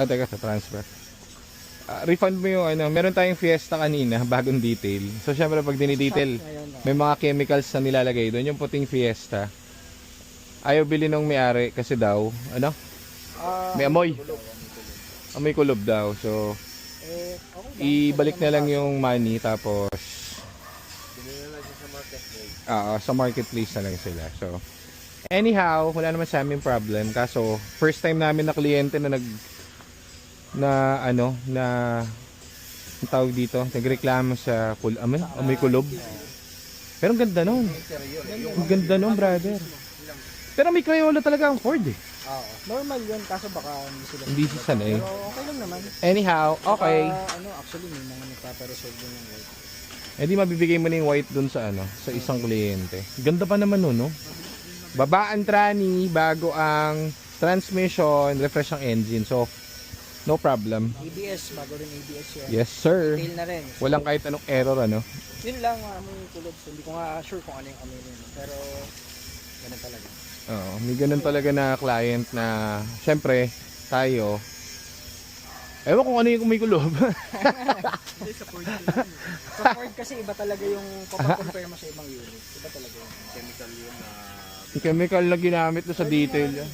Teka, sa transfer. Refund mo yung ano, meron tayong Fiesta kanina, bagong detail. So syempre pag dinidetail, may mga chemicals na nilalagay doon, yung puting Fiesta. Ayaw bili nung may-ari kasi daw, ano? May amoy. Amoy kulob daw. So ibalik na lang yung money tapos sa marketplace na lang sila. So anyhow, wala naman sa amin problem. Kaso first time namin na kliyente na ang tawag dito, nagreklamo sa amoy kulob. Pero ang ganda nun. Ang ganda nun, brother. Pero may Crayola talaga ang Ford eh. Oo. Normal yun, kaso baka Hindi siya sanay. Pero okay lang naman. Anyhow, okay. Actually, may mga nagpaparesolve din ng white. Eh di mabibigay mo na yung white dun sa sa isang kliyente. Ganda pa naman nun, no? Babaan trani, bago ang transmission, refresh ang engine. So, no problem. ABS, bago rin ABS yan. Yes, sir. Detail na rin. Walang kahit anong error, ano? Yun lang, amoy kulob. Hindi ko nga sure kung ano yung amoy nila. Pero, ganun talaga. Oo, may ganun talaga na client na, syempre, tayo, ewan kung ano yung may kulob. Sa Ford kasi iba talaga yung compare mo sa ibang unit. Iba talaga yung chemical yun na Chemical na ginamit na sa detail yan.